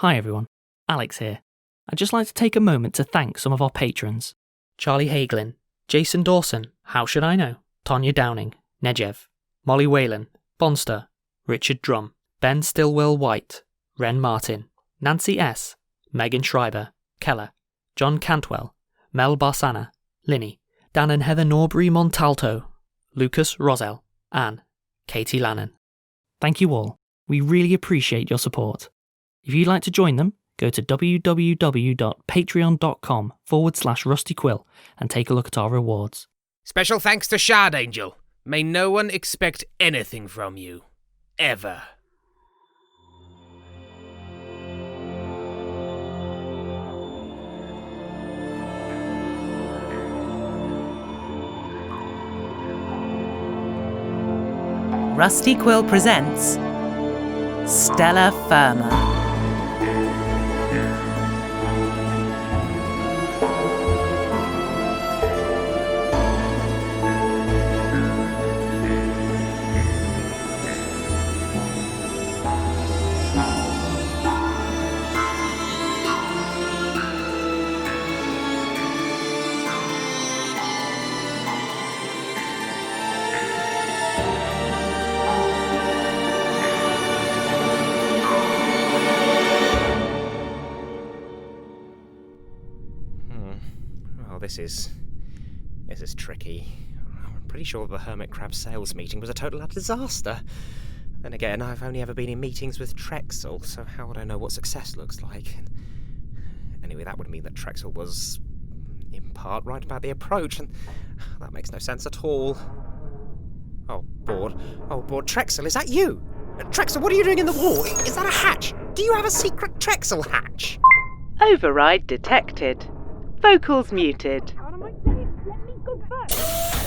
Hi everyone, Alex here. I'd just like to take a moment to thank some of our patrons. Charlie Hagelin, Jason Dawson, How Should I Know, Tonya Downing, Negev, Molly Whalen, Bonster, Richard Drum, Ben Stillwell White, Ren Martin, Nancy S, Megan Schreiber, Keller, John Cantwell, Mel Barsana, Linny, Dan and Heather Norbury Montalto, Lucas Rosell, Anne, Katie Lannon. Thank you all. We really appreciate your support. If you'd like to join them, go to www.patreon.com/rustyquill and take a look at our rewards. Special thanks to Shard Angel. May no one expect anything from you. Ever. Rusty Quill presents Stella FIRMA. This is tricky. I'm pretty sure the Hermit Crab sales meeting was a total disaster. Then again, I've only ever been in meetings with Trexel, so how would I know what success looks like? Anyway, that would mean that Trexel was, in part, right about the approach, and that makes no sense at all. Oh, Board, Trexel, is that you? Trexel, what are you doing in the wall? Is that a hatch? Do you have a secret Trexel hatch? Override detected. Vocals muted.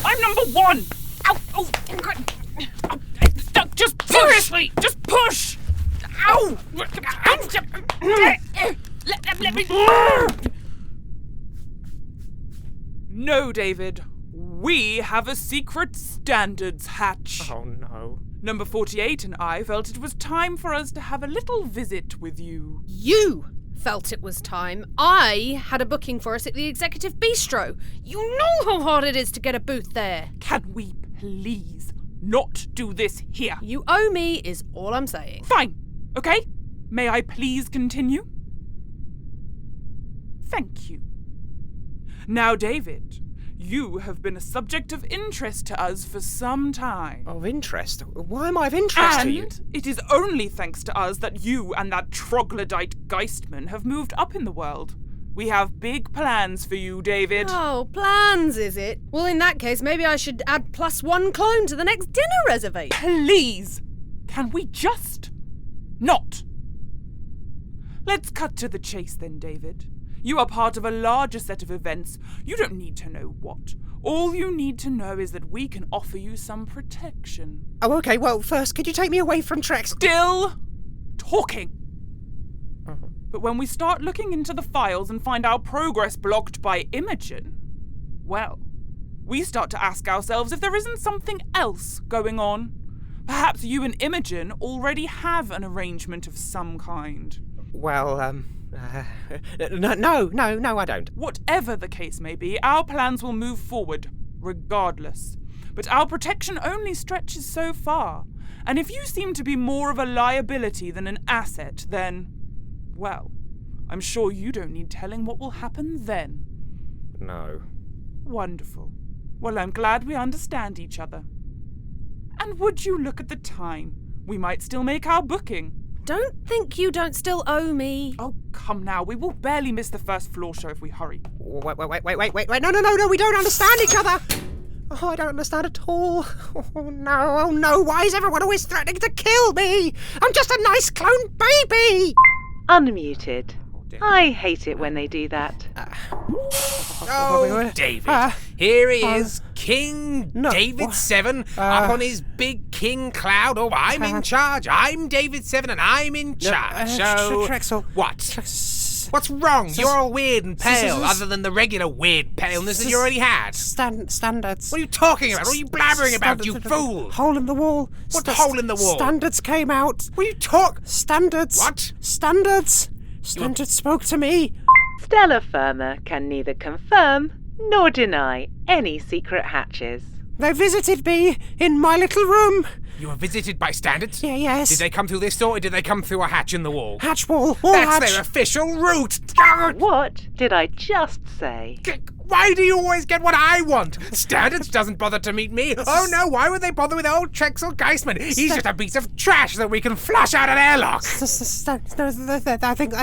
I'm number one! Ow! Oh, just seriously! Just push! Ow! Let me... No, David. We have a secret standards hatch. Oh, no. Number 48 and I felt it was time for us to have a little visit with you. You felt it was time. I had a booking for us at the Executive Bistro. You know how hard it is to get a booth there. Can we please not do this here? You owe me is all I'm saying. Fine. Okay? May I please continue? Thank you. Now, David, you have been a subject of interest to us for some time. Of interest? Why am I of interest to you? And it is only thanks to us that you and that troglodyte Geistman have moved up in the world. We have big plans for you, David. Oh, plans, is it? Well, in that case, maybe I should add +1 clone to the next dinner reservation. Please! Can we just not? Let's cut to the chase then, David. You are part of a larger set of events. You don't need to know what. All you need to know is that we can offer you some protection. Oh, okay. Well, first, could you take me away from Trex? Still talking. But when we start looking into the files and find our progress blocked by Imogen, well, we start to ask ourselves if there isn't something else going on. Perhaps you and Imogen already have an arrangement of some kind. Well, no, I don't. Whatever the case may be, our plans will move forward, regardless. But our protection only stretches so far. And if you seem to be more of a liability than an asset, then, well, I'm sure you don't need telling what will happen then. No. Wonderful. Well, I'm glad we understand each other. And would you look at the time? We might still make our booking. Don't think you don't still owe me. Oh, come now. We will barely miss the first floor show if we hurry. Wait. No, we don't understand each other. Oh, I don't understand at all. Oh, no. Why is everyone always threatening to kill me? I'm just a nice clone baby. Unmuted. I hate it when they do that. Oh, David. Here he is, King David 7, up on his big king cloud. Oh, I'm in charge. I'm David 7 and I'm in charge. Trexel. What? What's wrong? You're all weird and pale, other than the regular weird paleness that you already had. Standards. What are you talking about? What are you blabbering about, you fool? Hole in the wall. What hole in the wall? Standards came out. What are you talking? Standards. What? Standards. Standard spoke to me. Stella Firma can neither confirm nor deny any secret hatches. They visited me in my little room. You were visited by standards? Yeah, yes. Did they come through this door, or did they come through a hatch in the wall? Hatch wall. That's hatch. their official route! What did I just say? Why do you always get what I want? Standards doesn't bother to meet me. Oh no, why would they bother with old Trexel Geisman? He's just a piece of trash that we can flush out an airlock. I think.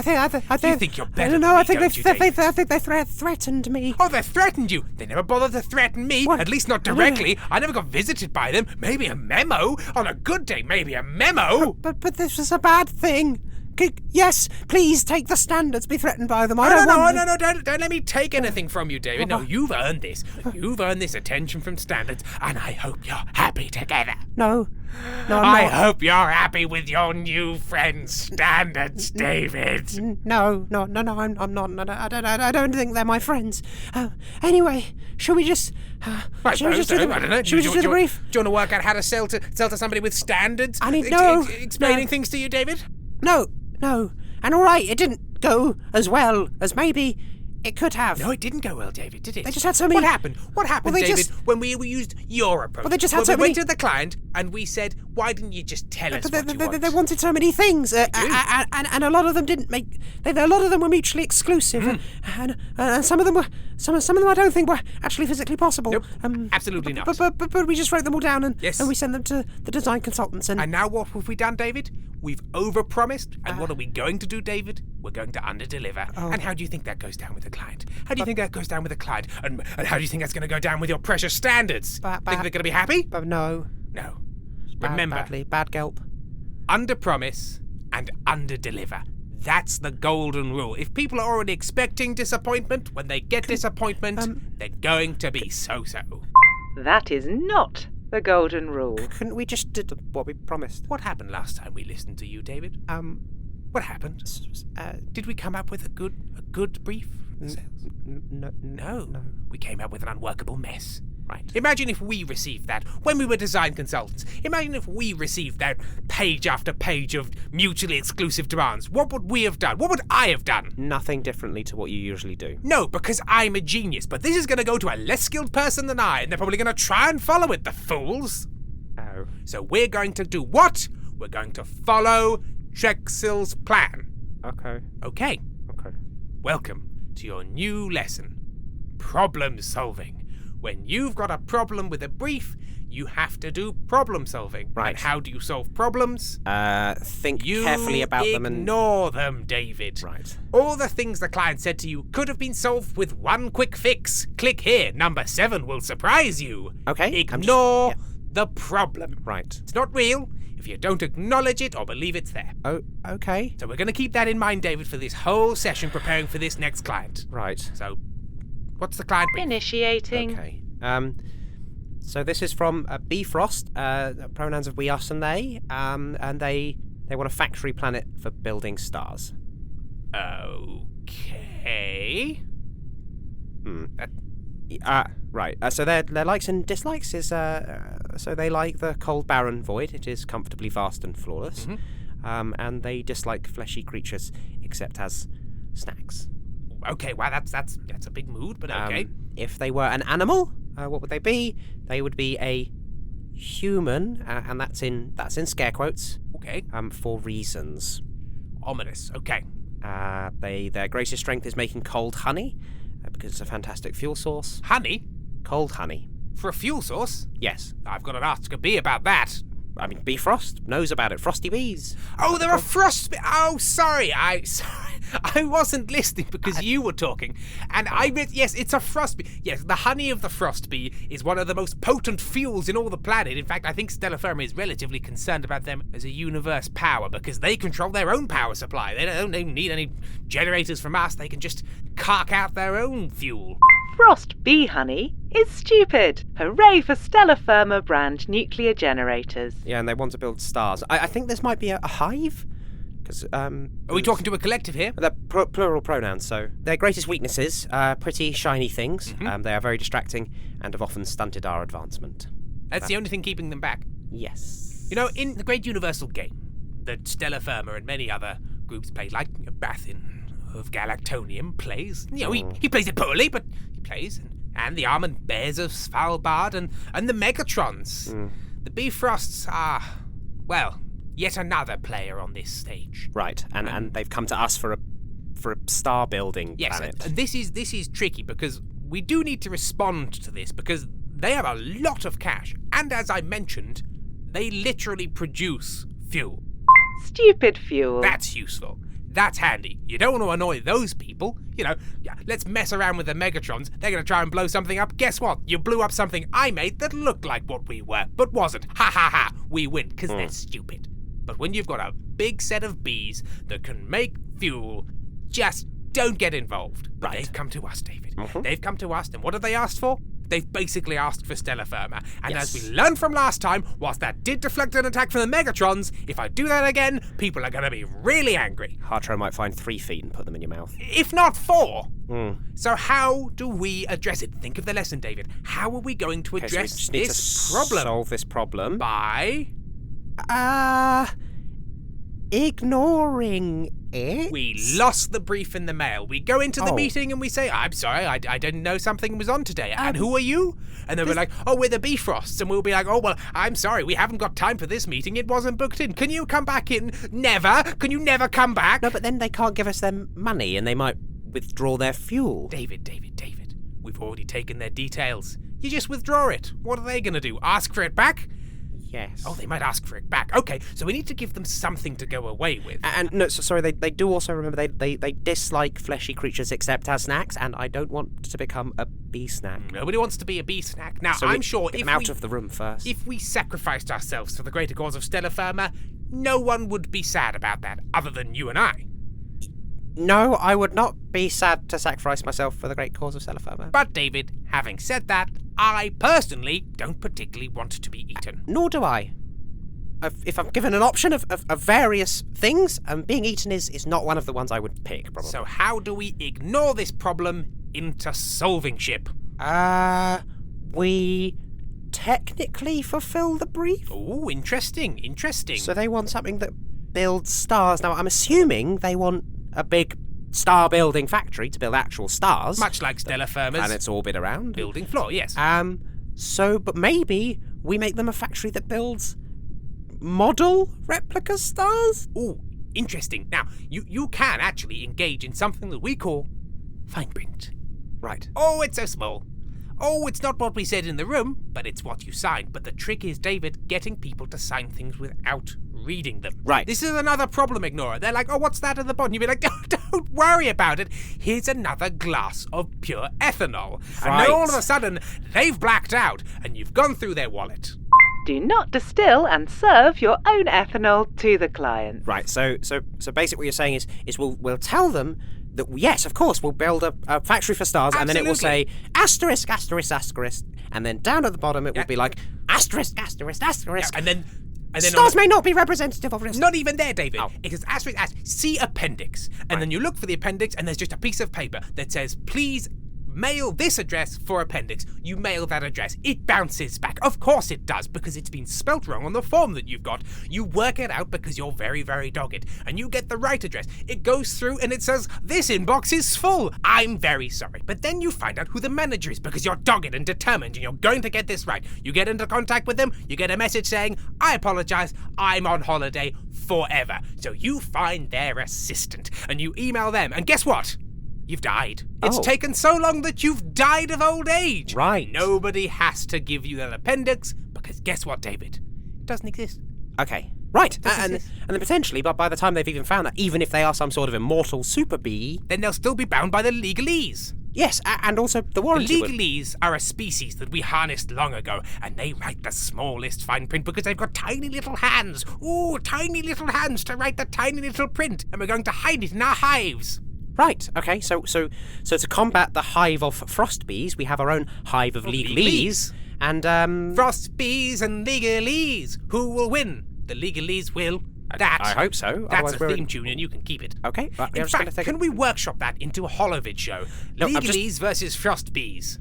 You think you're better No, than I me, think don't you, David? I think they threatened me. Oh, they threatened you. They never bothered to threaten me. What? At least not directly. I never got visited by them. Maybe a memo. On a good day, maybe a memo. But this was a bad thing. Yes, please take the standards. Be threatened by them. I don't want. Don't let me take anything from you, David. No, you've earned this. You've earned this attention from standards, and I hope you're happy together. No, I'm I not. hope you're happy with your new friends, standards, David. No, I'm not. No, I don't think they're my friends. Anyway, shall we just? Right, Shall we just do the? I don't know. Shall we just do the brief? Do you want to work out how to sell to somebody with standards? I need no. Explaining things to you, David. No. And all right, it didn't go as well as maybe it could have. No, it didn't go well, David, did it? They just had so many. What happened? What happened, Well, they David, just- when we used your approach? Well, they just had when so we went many- to the client and we said, why didn't you just tell us But what you want? they wanted so many things, and a lot of them didn't make. A lot of them were mutually exclusive, and some of them were. Some of them I don't think were actually physically possible. Nope, absolutely not. But we just wrote them all down and Yes. and we sent them to the design consultants and. And now what have we done, David? We've overpromised. And what are we going to do, David? We're going to underdeliver. Oh. And how do you think that goes down with the client? How do you think that goes down with the client? And how do you think that's going to go down with your precious standards? Think they're going to be happy? But no. No. Bad, Remember, bad gulp. underpromise and underdeliver. That's the golden rule. If people are already expecting disappointment, when they get disappointment, they're going to be so-so. That is not the golden rule. Couldn't we just do what we promised? What happened last time we listened to you, David? What happened? Did we come up with a good brief? No. We came up with an unworkable mess. Right. Imagine if we received that when we were design consultants. Imagine if we received that page after page of mutually exclusive demands. What would we have done? What would I have done? Nothing differently to what you usually do. No, because I'm a genius. But this is going to go to a less skilled person than I, and they're probably going to try and follow it, the fools. Oh. So we're going to do what? We're going to follow Trexel's plan. Okay. Okay. Welcome to your new lesson. Problem solving. When you've got a problem with a brief, you have to do problem solving. Right. And how do you solve problems? Think You carefully about them and... ignore them, David. Right. All the things the client said to you could have been solved with one quick fix. Click here. Number 7 will surprise you. Okay. Ignore the problem. Right. It's not real if you don't acknowledge it or believe it's there. Oh, okay. So we're going to keep that in mind, David, for this whole session preparing for this next client. Right. So, what's the client brief? Initiating. Okay. So this is from Bifrost, pronouns of we, us, and they, and they want a factory planet for building stars. Okay. Right. So their likes and dislikes is so they like the cold, barren void. It is comfortably vast and flawless. And they dislike fleshy creatures, except as snacks. Okay, wow, that's a big mood, but okay. If they were an animal, what would they be? They would be a human, and that's in scare quotes. Okay. For reasons. Ominous. Okay. Their greatest strength is making cold honey, because it's a fantastic fuel source. Honey? Cold honey. For a fuel source? Yes. I've got to ask a bee about that. I mean, Bifrost knows about it. Frosty bees. Oh, there are frost. Oh, sorry. I wasn't listening because you were talking, and I meant yes, it's a frost bee. Yes, the honey of the frost bee is one of the most potent fuels in all the planet. In fact, I think Stella Firma is relatively concerned about them as a universe power because they control their own power supply. They don't need any generators from us. They can just cark out their own fuel. Frost bee honey is stupid. Hooray for Stella Firma brand nuclear generators. Yeah, and they want to build stars. I think this might be a hive. Because Are we talking to a collective here? They're plural pronouns, so their greatest weaknesses are pretty shiny things. They are very distracting and have often stunted our advancement. That's the only thing keeping them back. Yes. You know, in the great universal game that Stella Firma and many other groups played, like Bathin, of galactonium plays. You know, he plays it poorly, but he plays. And the Armored Bears of Svalbard and the Megatrons. The Bifrosts are, well, yet another player on this stage. Right, and they've come to us for a star building planet. Yes, and this is tricky because we do need to respond to this because they have a lot of cash, and as I mentioned, they literally produce fuel. Stupid fuel. That's useful. That's handy. You don't want to annoy those people. You know, let's mess around with the Megatrons. They're going to try and blow something up. Guess what? You blew up something I made that looked like what we were, but wasn't. Ha ha ha. We win, because they're stupid. But when you've got a big set of bees that can make fuel, just don't get involved. But they've come to us, David. They've come to us, and what have they asked for? They've basically asked for Stellar Firma. And as we learned from last time, whilst that did deflect an attack from the Megatrons, if I do that again, people are going to be really angry. Hartro might find 3 feet and put them in your mouth. If not 4. So how do we address it? Think of the lesson, David. How are we going to address so we just this need to problem? Solve this problem By ignoring it. we lost the brief in the mail. We go into the meeting and we say, I'm sorry, I didn't know something was on today. And who are you? And then we're like, oh, we're the Bifrosts. And we'll be like, oh, well, I'm sorry, we haven't got time for this meeting. It wasn't booked in. Can you come back in? Never. Can you never come back? No, but then they can't give us their money and they might withdraw their fuel. David. We've already taken their details. You just withdraw it. What are they going to do? Ask for it back? Yes. Oh, they might ask for it back. Okay, so we need to give them something to go away with. And no, sorry, they do also remember they dislike fleshy creatures except as snacks, and I don't want to become a bee snack. Nobody wants to be a bee snack. Now, So I'm sure get if them out of the room first. if we sacrificed ourselves for the greater cause of Stellar Firma, no one would be sad about that, other than you and I. No, I would not be sad to sacrifice myself for the great cause of Stellar Firma. But, David, having said that, I personally don't particularly want to be eaten. Nor do I. If I'm given an option of various things, being eaten is not one of the ones I would pick, probably. So how do we ignore this problem into solving ship? We technically fulfill the brief. Oh, interesting. So they want something that builds stars. Now, I'm assuming they want a big star-building factory to build actual stars. Much like Stellar Firma's planets orbit around. building floor, yes. But maybe we make them a factory that builds model replica stars? Oh, interesting. Now, you can actually engage in something that we call fine print. Right. Oh, it's so small. Oh, it's not what we said in the room, but it's what you signed. But the trick is, David, getting people to sign things without reading them. Right. This is another problem ignorer. They're like, oh, what's that at the bottom? You'd be like, don't worry about it. Here's another glass of pure ethanol. And Right. then all of a sudden, they've blacked out, and you've gone through their wallet. Do not distill and serve your own ethanol to the client. Right. So basically, what you're saying is we'll tell them that yes, of course, we'll build a factory for stars, and then it will say asterisk, asterisk, asterisk, and then down at the bottom it will be like asterisk, asterisk, asterisk. Yeah, and then stars may not be representative of this. Not even there, David. Oh. It is asterisk, see appendix. And then you look for the appendix, and there's just a piece of paper that says, please mail this address for appendix. You mail that address. It bounces back. Of course it does, because it's been spelt wrong on the form that you've got. You work it out because you're very, very dogged. And you get the right address. It goes through and it says, this inbox is full. I'm very sorry. But then you find out who the manager is because you're dogged and determined and you're going to get this right. You get into contact with them. You get a message saying, I apologize. I'm on holiday forever. So you find their assistant and you email them. And guess what? You've died. It's Oh. taken so long that you've died of old age. Right. Nobody has to give you that appendix because guess what, David? It doesn't exist. Okay. Right. And then potentially, but by the time they've even found that, even if they are some sort of immortal super bee, Then they'll still be bound by the legalese. yes, and also the The warranty. legalese are a species that we harnessed long ago, and they write the smallest fine print because they've got tiny little hands. Ooh, tiny little hands to write the tiny little print, and we're going to hide it in our hives. Right. Okay. So to combat the hive of frost bees, we have our own hive of legalese, and Frost bees and legalese. Who will win? The legalese will. That. I hope so. That's Otherwise a we're theme tune, and you can keep it. Okay. Right, In fact, can we workshop that into a Holovid show? No, I'm Legalese versus frost bees.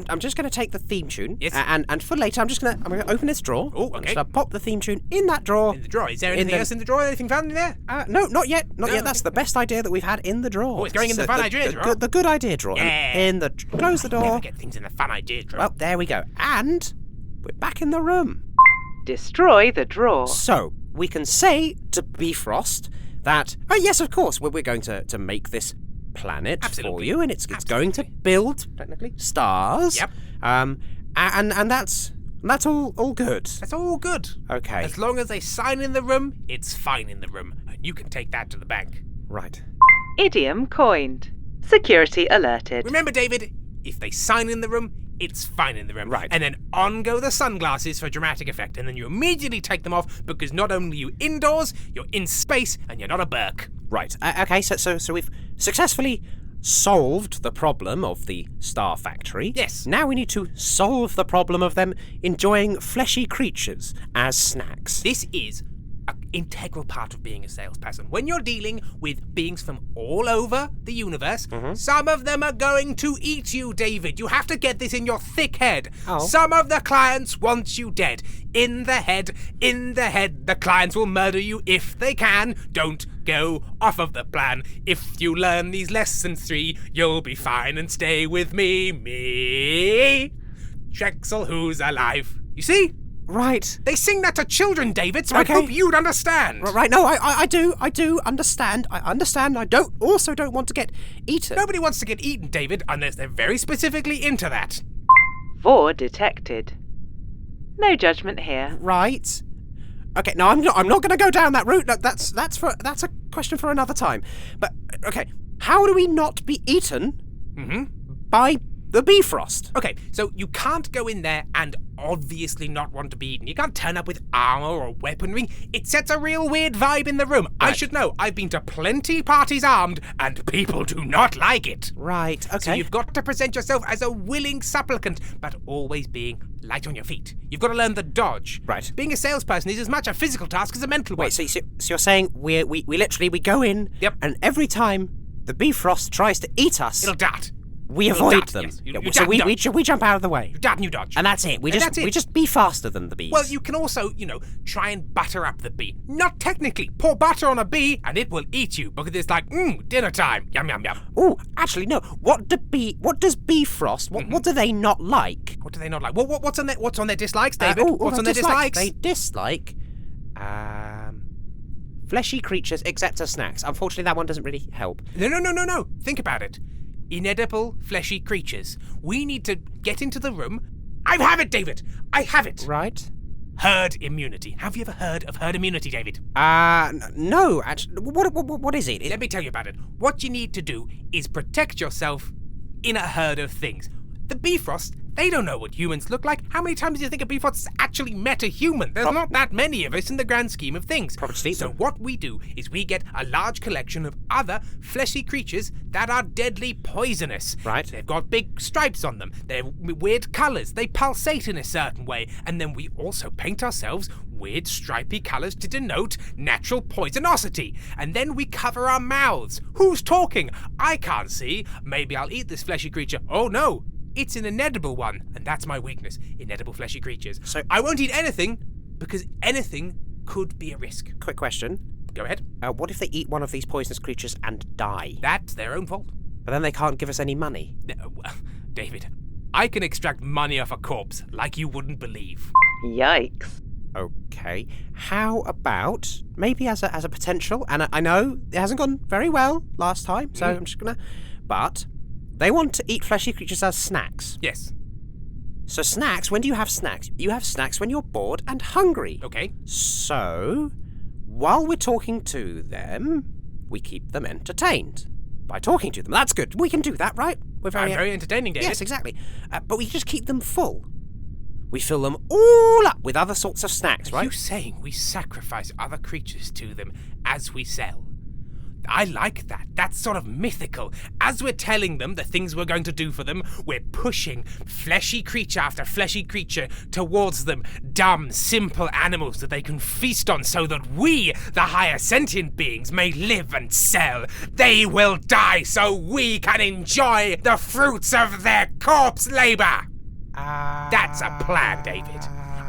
I'm just going to take the theme tune. Yes. And for later, I'm going to open this drawer. Oh, I'm okay. just going to pop the theme tune in that drawer. In the drawer. Is there anything else in the drawer? Anything found in there? No, not yet. Not No, yet. That's the best idea that we've had in the drawer. Oh, it's going in the fun ideas drawer. The good idea drawer. Yeah. Close the door. Never get things in the fun ideas drawer. Well, there we go. And we're back in the room. Destroy the drawer. So, we can say to Bifrost that, oh yes, of course, we're going to make this planet for Absolutely. you, and it's going to build, technically, stars. Yep. And that's all good. That's all good. Okay. As long as they sign in the room, it's fine in the room. And you can take that to the bank. Right. Idiom coined. Security alerted. Remember, David, if they sign in the room, it's fine in the room. Right. And then on go the sunglasses for dramatic effect. And then you immediately take them off because not only are you indoors, you're in space and you're not a Burke. Right. Okay, so we've successfully solved the problem of the Star Factory. Yes. Now we need to solve the problem of them enjoying fleshy creatures as snacks. This is an integral part of being a salesperson. When you're dealing with beings from all over the universe, some of them are going to eat you, David. You have to get this in your thick head. Oh. Some of the clients want you dead. In the head. The clients will murder you if they can. Don't go off of the plan. If you learn these lessons 3, you'll be fine and stay with me. Drexel, who's alive. You see? Right. They sing that to children, David, so Okay. I hope you'd understand. Right, no, I do understand. I understand. I don't want to get eaten. Nobody wants to get eaten, David, unless they're very specifically into that. Vor detected. No judgment here. Right. Okay, no, I'm not going to go down that route. That's a question for another time. But okay, how do we not be eaten by the Bifrost? Okay, so you can't go in there and obviously not want to be eaten. You can't turn up with armor or weaponry. It sets a real weird vibe in the room. I Right. should know. I've been to plenty parties armed, and people do not like it. Right. Okay. So you've got to present yourself as a willing supplicant, but always being light on your feet. You've got to learn the dodge. Right. Being a salesperson is as much a physical task as a mental one. Wait. So you're saying we literally go in. Yep. And every time the Bifrost tries to eat us, It'll dart. we it'll avoid dart, them. yes. You Yeah, dart so and dodge. we jump out of the way, You dart and you dodge. and that's it. We And that's it. just be faster than the bees. Well, you can also, try and butter up the bee. Not technically. Pour butter on a bee and it will eat you because it's like, dinner time. Yum, yum, yum. Oh, actually, no. What does Bifrost? What do they not like? What do they not like? What's on their dislikes, David? What's on their dislikes? They dislike fleshy creatures except as snacks. Unfortunately, that one doesn't really help. No. Think about it. Inedible, fleshy creatures. We need to get into the room. I have it, David. I have it. Right? Herd immunity. Have you ever heard of herd immunity, David? No. Actually, what is it? Let me tell you about it. What you need to do is protect yourself in a herd of things. The Bifrost, they don't know what humans look like. How many times do you think a Bifrost has actually met a human? There's not that many of us in the grand scheme of things. Probably. So what we do is we get a large collection of other fleshy creatures that are deadly poisonous. Right. They've got big stripes on them. They're weird colours. They pulsate in a certain way. And then we also paint ourselves weird stripy colours to denote natural poisonosity. And then we cover our mouths. Who's talking? I can't see. Maybe I'll eat this fleshy creature. Oh no! It's an inedible one, and that's my weakness. Inedible fleshy creatures. So- I won't eat anything, because anything could be a risk. Quick question. Go ahead. What if they eat one of these poisonous creatures and die? That's their own fault. But then they can't give us any money. David, I can extract money off a corpse like you wouldn't believe. Yikes. Okay. How about maybe as a potential? And I know it hasn't gone very well last time, so I'm just gonna. But they want to eat fleshy creatures as snacks. Yes. So snacks. When do you have snacks? You have snacks when you're bored and hungry. Okay. So while we're talking to them, we keep them entertained by talking to them. That's good. We can do that, right? We're Very entertaining, David. Yes, exactly. But we just keep them full. We fill them all up with other sorts of snacks, Are right? you saying we sacrifice other creatures to them as we sell? I like that. That's sort of mythical. As we're telling them the things we're going to do for them, we're pushing fleshy creature after fleshy creature towards them. Dumb, simple animals that they can feast on so that we, the higher sentient beings, may live and sell. They will die so we can enjoy the fruits of their corpse labor. That's a plan, David.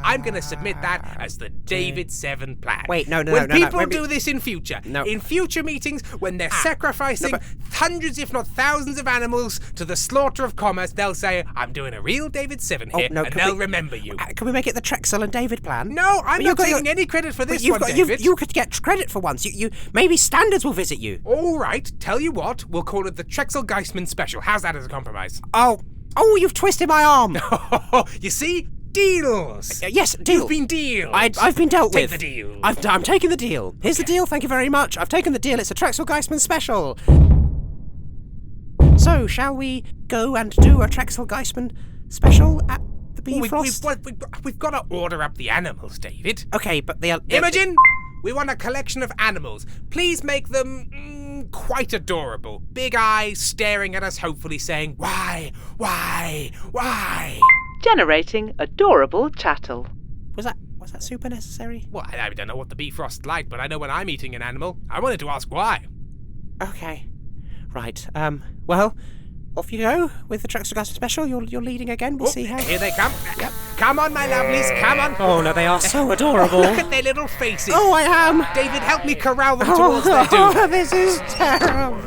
I'm going to submit that as the David 7 plan. Wait, no. When people do this in future, No. in future meetings, when they're sacrificing hundreds, if not thousands of animals to the slaughter of commerce, they'll say, I'm doing a real David 7 here, and they'll remember you. Can we make it the Trexel and David plan? No, I'm But not taking any credit for this one, David. You could get credit for once. You maybe Standards will visit you. All right, tell you what, we'll call it the Trexel Geisman Special. How's that as a compromise? Oh, you've twisted my arm. You see? Deals! Yes, deal. You've been dealed. I've been dealt Take with. the deal. I'm taking the deal. Here's the deal. Thank you very much. I've taken the deal. It's a Trexel Geisman special. So, shall we go and do a Trexel Geisman special at the Bifrost? We've got to order up the animals, David. Okay, but the Imogen, we want a collection of animals. Please make them quite adorable. Big eyes staring at us, hopefully saying, why? Generating adorable chattel. Was that super necessary? Well, I don't know what the Bifrost's like, but I know when I'm eating an animal, I wanted to ask why. Okay. Right. Well, off you go with the Trexel Geisman special. You're leading again. We'll see how. Here they come. Yep. Come on, my lovelies, come on. Oh no, they are so adorable. Look at their little faces. Oh, I am. David, help me corral them towards their doom. This is terrible.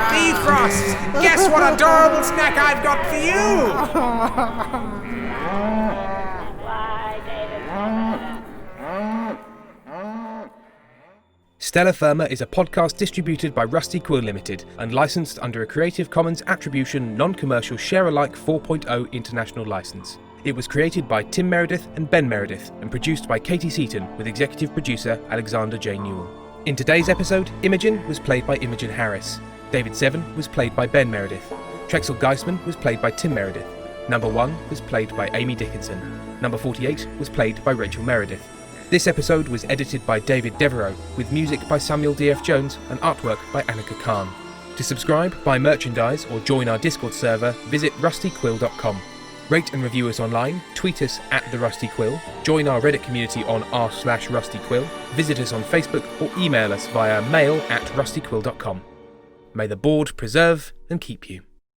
Bifrost, guess what adorable snack I've got for you? Stella Firma is a podcast distributed by Rusty Quill Limited and licensed under a Creative Commons Attribution Non-Commercial Share-alike 4.0 international license. It was created by Tim Meredith and Ben Meredith and produced by Katie Seaton with executive producer Alexander J. Newell. In today's episode, Imogen was played by Imogen Harris. David 7 was played by Ben Meredith. Trexel Geisman was played by Tim Meredith. Number 1 was played by Amy Dickinson. Number 48 was played by Rachel Meredith. This episode was edited by David Devereaux, with music by Samuel D.F. Jones and artwork by Annika Khan. To subscribe, buy merchandise or join our Discord server, visit rustyquill.com. Rate and review us online, tweet us at The Rusty Quill, join our Reddit community on r/rustyquill, visit us on Facebook or email us via mail@rustyquill.com. May the board preserve and keep you.